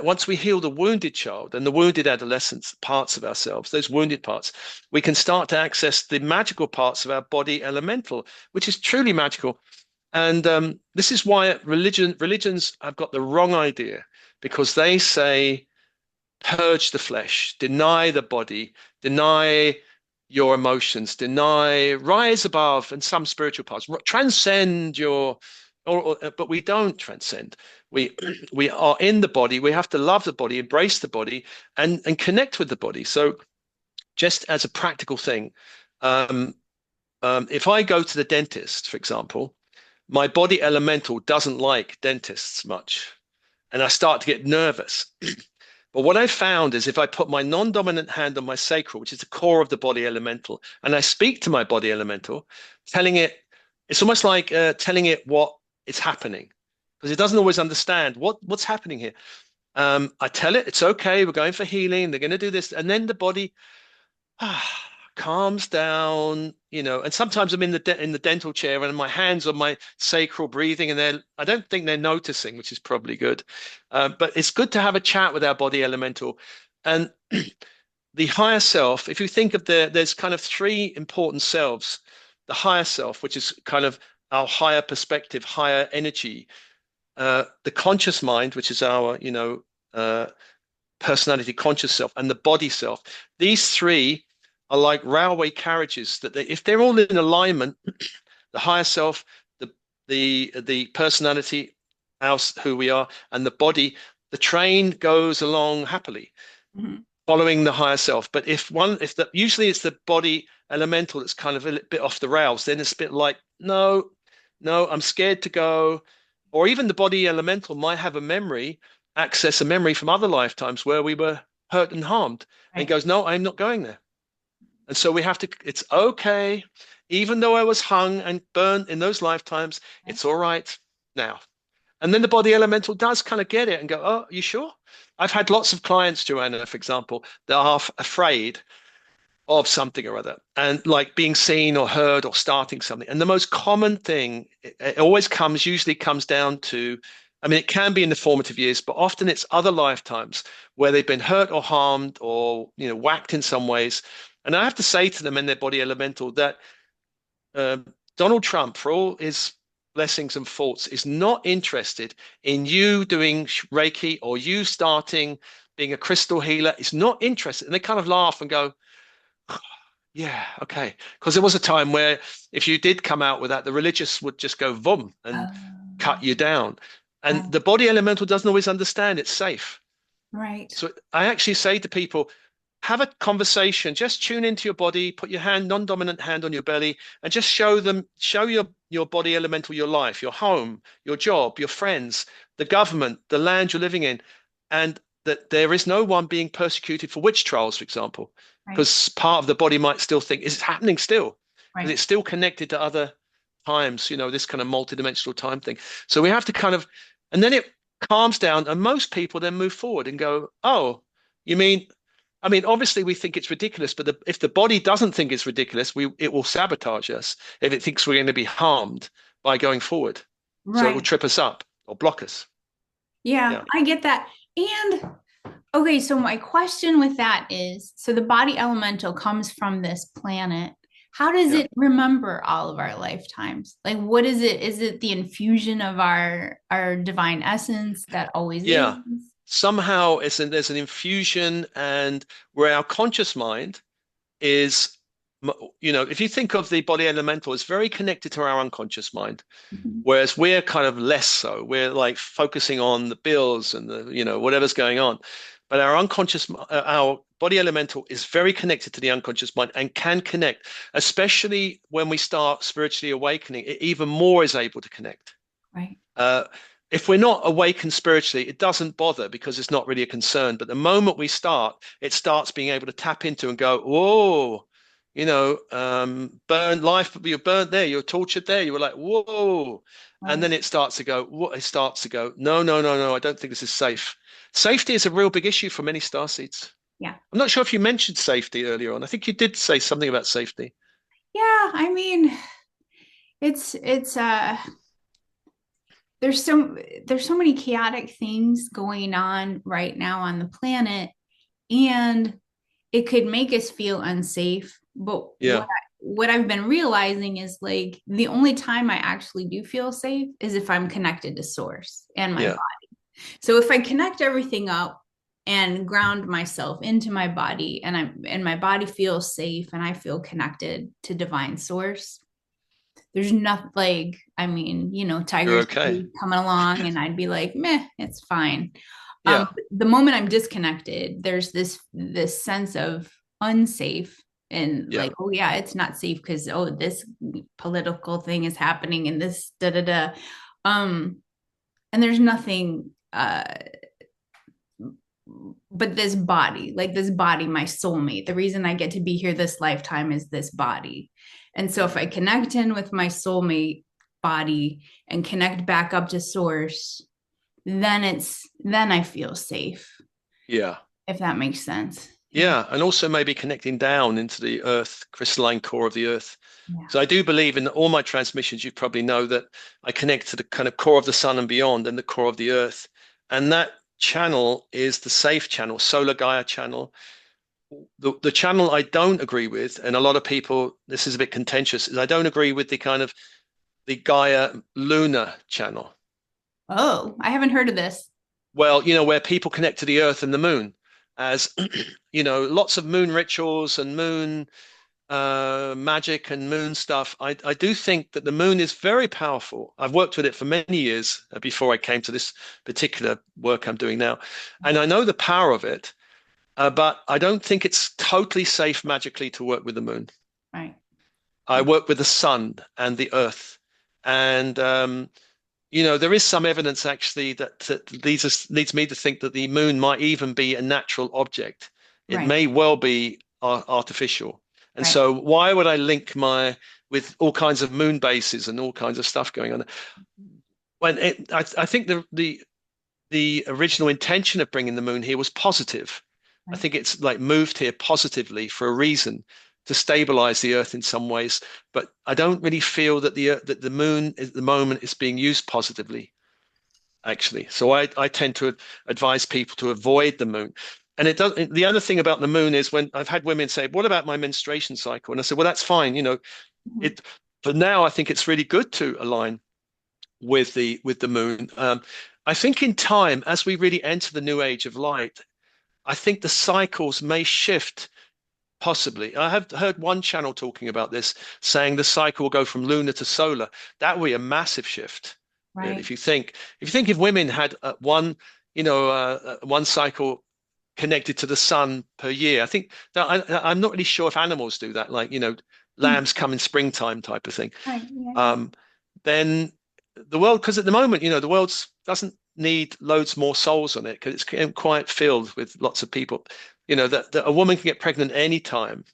once we heal the wounded child and the wounded adolescence parts of ourselves, those wounded parts, we can start to access the magical parts of our body elemental, which is truly magical. And this is why religions have got the wrong idea, because they say purge the flesh, deny the body, deny your emotions, rise above, and some spiritual parts, transcend but we don't transcend. We we are in the body. We have to love the body, embrace the body, and connect with the body. So, just as a practical thing, um, if I go to the dentist, for example, my body elemental doesn't like dentists much, and I start to get nervous. But what I found is if I put my non-dominant hand on my sacral, which is the core of the body elemental, and I speak to my body elemental, telling it, it's almost like telling it what is happening, because it doesn't always understand what's happening here. I tell it it's okay, we're going for healing, they're going to do this, and then the body calms down, and sometimes I'm in the dental chair and my hands on my sacral breathing, and I don't think they're noticing, which is probably good. But it's good to have a chat with our body elemental. And the higher self, if you think of there's kind of three important selves. The higher self, which is kind of our higher perspective, higher energy, the conscious mind, which is our, personality, conscious self, and the body self. These three are like railway carriages that if they're all in alignment, the higher self, the personality, who we are, and the body, the train goes along happily, Mhm. following the higher self. But usually it's the body elemental that's kind of a little bit off the rails, then it's a bit like, no, no, I'm scared to go. Or even the body elemental might have access a memory from other lifetimes where we were hurt and harmed. And he Right. goes, no, I'm not going there. And so it's okay. Even though I was hung and burned in those lifetimes, Right. it's all right now. And then the body elemental does kind of get it and go, oh, you sure? I've had lots of clients, Joanna, for example, that are afraid of something or other, and like being seen or heard or starting something. And the most common thing, it always usually comes down to, I mean, it can be in the formative years, but often it's other lifetimes where they've been hurt or harmed or, whacked in some ways. And I have to say to them in their body elemental that Donald Trump, for all his blessings and faults, is not interested in you doing Reiki or you starting being a crystal healer. He's not interested. And they kind of laugh and go, yeah, okay. Because there was a time where if you did come out with that, the religious would just go boom and cut Oh, you down. And oh, the body elemental doesn't always understand it's safe. right, So I actually say to people, have a conversation, just tune into your body, put your hand, non-dominant hand on your belly, and just show your body elemental, your life, your home, your job, your friends, the government, the land you're living in, and that there is no one being persecuted for witch trials, for example, right, because part of the body might still think, is it happening still? Because right. it's still connected to other times, this kind of multidimensional time thing. So we have to kind of, and then it calms down, and most people then move forward and go, oh, you mean I mean, obviously we think it's ridiculous, but if the body doesn't think it's ridiculous, it will sabotage us if it thinks we're going to be harmed by going forward. So it will Right. trip us up or block us. Yeah, Yeah. I get that. And okay, so my question with that is, so the body elemental comes from this planet. How does Yeah. it remember all of our lifetimes? Like what is it? Is it the infusion of our divine essence that always is? Yeah. Somehow there's an infusion, and where our conscious mind is, if you think of the body elemental, it's very connected to our unconscious mind. Mhm. Whereas we're kind of less so. We're like focusing on the bills and whatever's going on. But our unconscious, our body elemental is very connected to the unconscious mind and can connect, especially when we start spiritually awakening, it even more is able to connect. Right. Uh, if we're not awakened spiritually, it doesn't bother because it's not really a concern. But the moment we start, it starts being able to tap into and go, whoa, burn life, you're burnt there, you're tortured there. You were like, whoa. And Right. then it starts to go, what? It starts to go, no, no, no, no, I don't think this is safe. Safety is a real big issue for many starseeds. Yeah. I'm not sure if you mentioned safety earlier on. I think you did say something about safety. Yeah, I mean, it's there's so many chaotic things going on right now on the planet, and it could make us feel unsafe. But Yeah, what I've been realizing is like the only time I actually do feel safe is if I'm connected to source and my yeah, body. So if I connect everything up and ground myself into my body, and my body feels safe and I feel connected to divine source, there's nothing like, I mean, you're tigers okay. coming along and I'd be like, meh, it's fine. Yeah, The moment I'm disconnected, there's this sense of unsafe, and yeah, like, oh yeah, it's not safe because, oh, this political thing is happening and this da da da. Um, and there's nothing but this body, my soulmate, the reason I get to be here this lifetime is this body. And so if I connect in with my soulmate body and connect back up to source, then I feel safe, yeah. if that makes sense. Yeah. Yeah, and also maybe connecting down into the earth, crystalline core of the earth. Yeah. So I do believe in all my transmissions, you probably know that I connect to the kind of core of the sun and beyond and the core of the earth. And that channel is the safe channel, solar Gaia channel. The channel I don't agree with, and a lot of people, this is a bit contentious, is I don't agree with the kind of the Gaia lunar channel. Oh, I haven't heard of this. Well, where people connect to the earth and the moon as, lots of moon rituals and moon magic and moon stuff. I do think that the moon is very powerful. I've worked with it for many years before I came to this particular work I'm doing now. And I know the power of it, but I don't think it's totally safe magically to work with the moon. Right. I work with the sun and the earth. And, there is some evidence actually that leads me to think that the moon might even be a natural object. It Right. may well be artificial. And Right. so why would I link my with all kinds of moon bases and all kinds of stuff going on? I think the original intention of bringing the moon here was positive. I Right. think it's like moved here positively for a reason to stabilize the earth in some ways. But I don't really feel that the moon at the moment is being used positively, actually. So I tend to advise people to avoid the moon. And it does. The other thing about the moon is when I've had women say, "What about my menstruation cycle?" And I said, "Well, that's fine. Mhm. It But now I think it's really good to align with the moon. I think in time, as we really enter the new age of light, I think the cycles may shift. Possibly. I have heard one channel talking about this, saying the cycle will go from lunar to solar. That would be a massive shift, really. Right. If you think if women had one cycle connected to the sun per year, I think that I'm not really sure if animals do that, like, Mm. lambs come in springtime type of thing. Right. Yeah, yeah. Um, then the world, because at the moment, the world doesn't need loads more souls on it because it's quite filled with lots of people. That a woman can get pregnant anytime.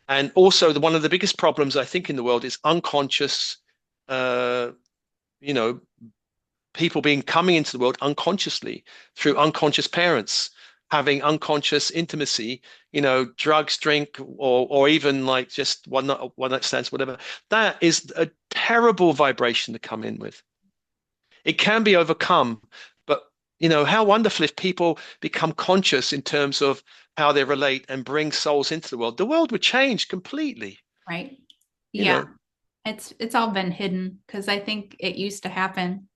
And also, one of the biggest problems I think in the world is unconscious, uh, you know, people being coming into the world unconsciously through unconscious parents, having unconscious intimacy, drugs, drink, or even like just one night stands, whatever. That is a terrible vibration to come in with. It can be overcome, but how wonderful if people become conscious in terms of how they relate and bring souls into the world. The world would change completely, Right. you Yeah. know. It's all been hidden because I think it used to happen.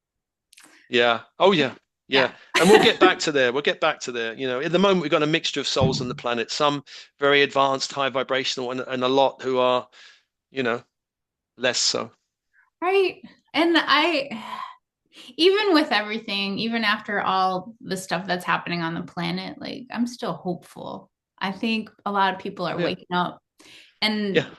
Yeah. Oh yeah. Yeah. Yeah. And we'll get back to there. We'll get back to there. At the moment we've got a mixture of souls on the planet, some very advanced, high vibrational, and a lot who are, you know, less so. Right. And even with everything, even after all the stuff that's happening on the planet, like I'm still hopeful. I think a lot of people are Yeah. waking up and Yeah.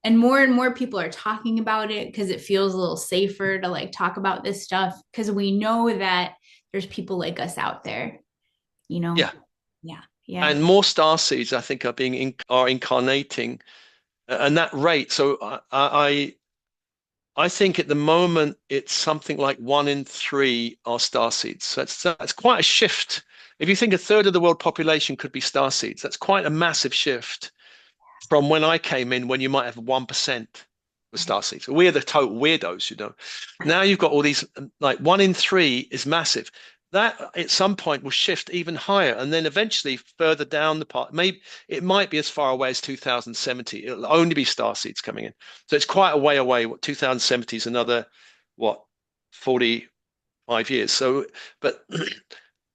and more people are talking about it because it feels a little safer to like talk about this stuff because we know that there's people like us out there, you know? Yeah. Yeah. Yeah. And more star seeds, I think, are incarnating and that rate. So I think at the moment it's something like 1 in 3 are star seeds. So that's quite a shift. If you think a third of the world population could be star seeds, that's quite a massive shift from when I came in, when you might have 1% with Right. star seeds. We're the total weirdos. Now you've got all these, like 1 in 3 is massive. That at some point will shift even higher, and then eventually further down the path, maybe it might be as far away as 2070. It'll only be star seeds coming in, so it's quite a way away. What 2070 is another, what, 45 years. So, but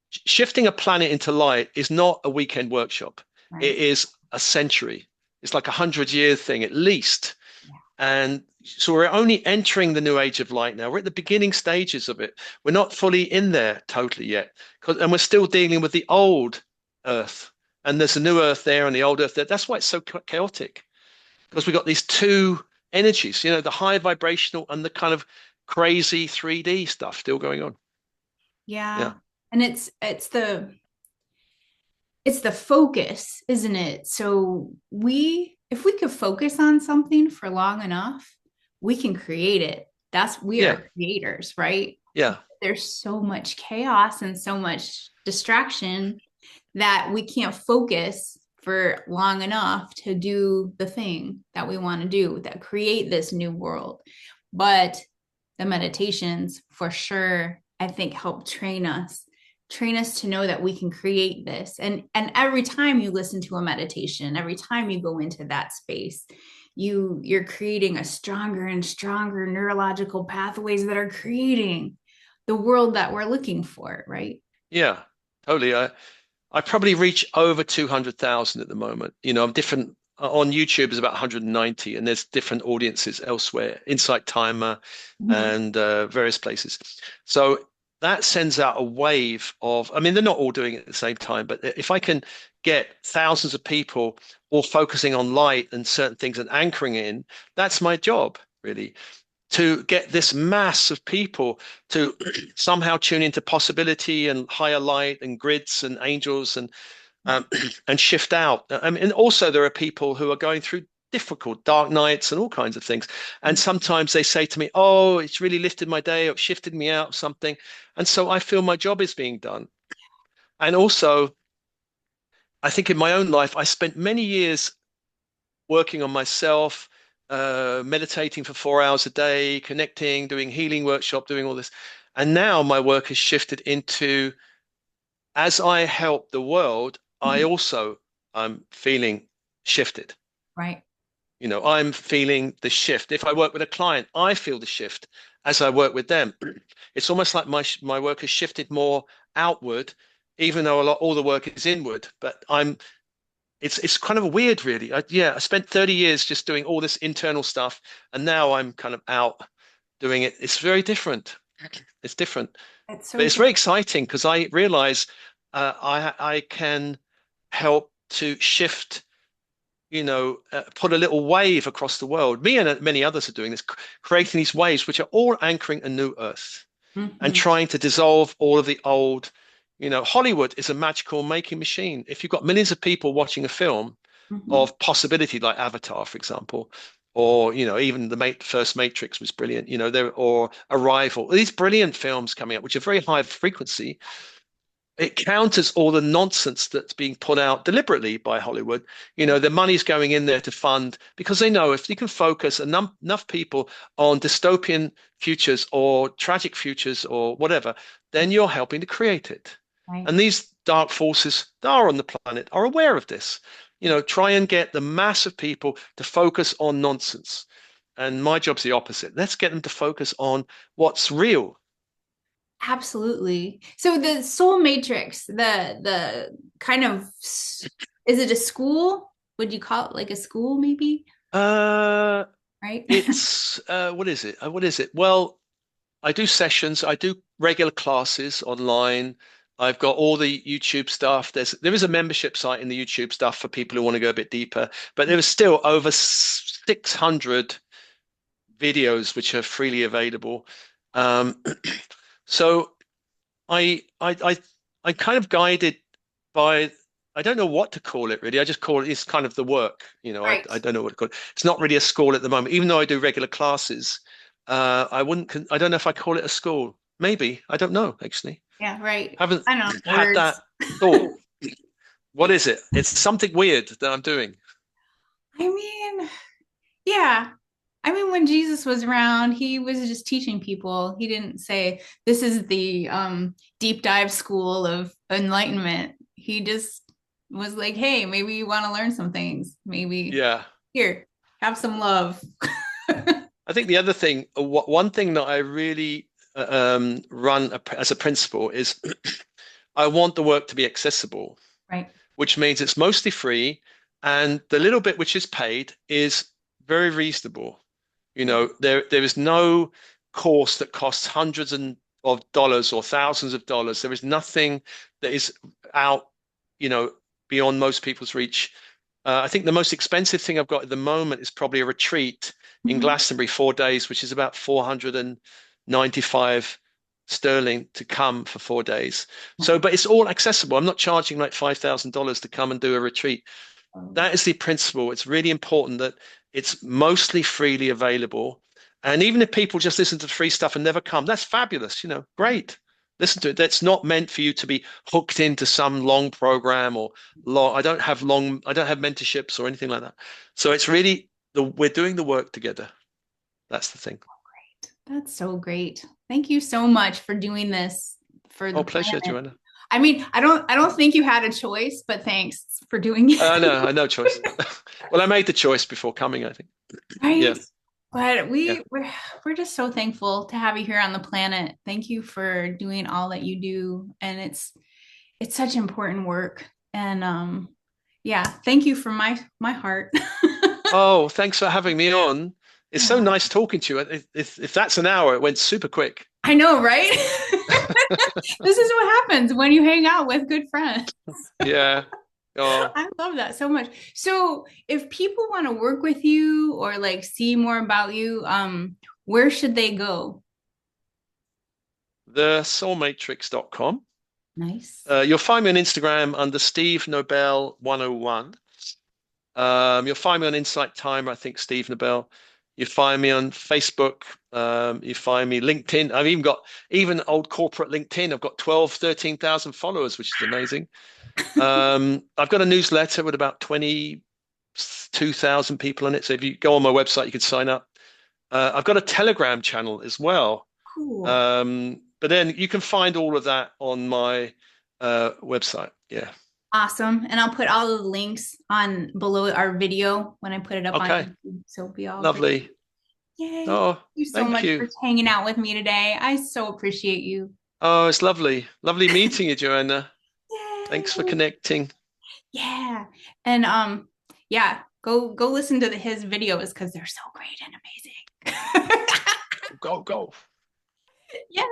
shifting a planet into light is not a weekend workshop. It Right. is a century. It's like 100-year thing at least. Yeah. And so we're only entering the new age of light now. We're at the beginning stages of it. We're not fully in there totally yet. And we're still dealing with the old Earth. And there's a new Earth there and the old Earth there. That's why it's so chaotic, because we've got these two energies, the high vibrational and the kind of crazy 3D stuff still going on. Yeah. Yeah. And it's the focus, isn't it? So if we could focus on something for long enough, we can create it. We Yeah. are creators, right? Yeah. There's so much chaos and so much distraction that we can't focus for long enough to do the thing that we want to do, that create this new world. But the meditations for sure, I think help train us to know that we can create this. And every time you listen to a meditation, every time you go into that space, you're creating a stronger and stronger neurological pathways that are creating the world that we're looking for, right? Yeah. Totally. I probably reach over 200,000 at the moment. I'm different on YouTube is about 190, and there's different audiences elsewhere, Insight Timer and various places. So that sends out a wave of, I mean, they're not all doing it at the same time, but if I can get thousands of people all focusing on light and certain things and anchoring in, that's my job, really, to get this mass of people to somehow tune into possibility and higher light and grids and angels um, and shift out. I mean, and also there are people who are going through difficult dark nights and all kinds of things. And sometimes they say to me, "Oh, it's really lifted my day or shifted me out of something," and so I feel my job is being done. And also, I think in my own life, I spent many years working on myself, meditating for 4 hours a day, connecting, doing healing workshop, doing all this. And now my work has shifted into, as I help the world, I also am feeling shifted. Right. I'm feeling the shift. If I work with a client, I feel the shift as I work with them. It's almost like my work has shifted more outward, even though all the work is inward. But it's kind of weird, really. I spent 30 years just doing all this internal stuff, and now I'm kind of out doing it. It's very different. It's different, It's but so it's true. very exciting because I realize I can help to shift, put a little wave across the world. Me and many others are doing this, creating these waves which are all anchoring a new earth and Mhm, trying to dissolve all of the old. Hollywood is a magical making machine. If you've got millions of people watching a film mhm. of possibility, like Avatar, for example, or even the first Matrix was brilliant. Or Arrival. These brilliant films coming up, which are very high frequency, it counters all the nonsense that's being put out deliberately by Hollywood. The money's going in there to fund because they know if you can focus enough people on dystopian futures or tragic futures or whatever, then you're helping to create it. Right. And these dark forces that are on the planet are aware of this. Try and get the mass of people to focus on nonsense. And my job's the opposite. Let's get them to focus on what's real. Absolutely. So the Soul Matrix, the kind of is it a school? Would you call it like a school maybe? Uh, Right? It's what is it? What is it? Well, I do sessions, I do regular classes online. I've got all the YouTube stuff. There is a membership site in the YouTube stuff for people who want to go a bit deeper, but there is still over 600 videos which are freely available. Um, so I kind of guided by I don't know what to call it really. I just call it's kind of the work. Right. I don't know what to call it. It's not really a school at the moment, even though I do regular classes. I don't know if I call it a school. Maybe. I don't know, actually. Yeah, right. Haven't I know, had that words. thought. What is it? It's something weird that I'm doing. I mean, yeah. I mean, when Jesus was around, he was just teaching people. He didn't say, this is the deep dive school of enlightenment. He just was like, hey, maybe you want to learn some things. Maybe Yeah. here, have some love. I think the other thing, one thing that I really run as a principle is I want the work to be accessible, Right. which means it's mostly free, and the little bit which is paid is very reasonable. There is no course that costs of dollars or thousands of dollars. There is nothing that is out, you know, beyond most people's reach. I think the most expensive thing I've got at the moment is probably a retreat in Mhm. Glastonbury, 4 days, which is about 495 sterling to come for 4 days. So, but it's all accessible. I'm not charging like $5,000 to come and do a retreat. That is the principle. It's really important that it's mostly freely available. And even if people just listen to the free stuff and never come, that's fabulous. Great. Listen to it. That's not meant for you to be hooked into some long program or long. I don't have mentorships or anything like that. So it's really we're doing the work together. That's the thing. That's so great. Thank you so much for doing this for the Oh, pleasure, planet. Joanna. I mean, I don't think you had a choice, but thanks for doing it. No, I no choice. Well, I made the choice before coming, I think. Yeah. Right. But Yeah. we're just so thankful to have you here on the planet. Thank you for doing all that you do. And it's such important work. And yeah, thank you from my heart. Oh, thanks for having me on. It's so Yeah. nice talking to you. If that's an hour, it went super quick. I know, right? This is what happens when you hang out with good friends. Yeah. Oh, I love that so much. So, if people want to work with you or like see more about you, where should they go? thesoulmatrix.com. Nice. You'll find me on Instagram under Steve Nobel 101. You'll find me on Insight Timer, I think Steve Nobel. You find me on Facebook. You find me LinkedIn. I've even got even old corporate LinkedIn. I've got 12, 13,000 followers, which is amazing. I've got a newsletter with about 22,000 people on it. So if you go on my website, you can sign up. I've got a Telegram channel as well. Cool. But then you can find all of that on my website. Yeah. Awesome. And I'll put all the links on below our video when I put it up on Okay, YouTube. So it'll be all great. lovely. Yay. Thank Oh, you so thank much for you. hanging out with me today. I so appreciate you. Oh, it's lovely. Lovely meeting you, Joanna. Thanks for Yay. connecting. Yeah. And yeah, go listen to his videos because they're so great and amazing. Go, go. Yay.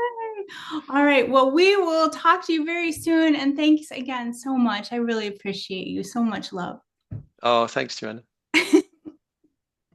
All right. Well, we will talk to you very soon. And thanks again so much. I really appreciate you. So much love. Oh, thanks, Joanna.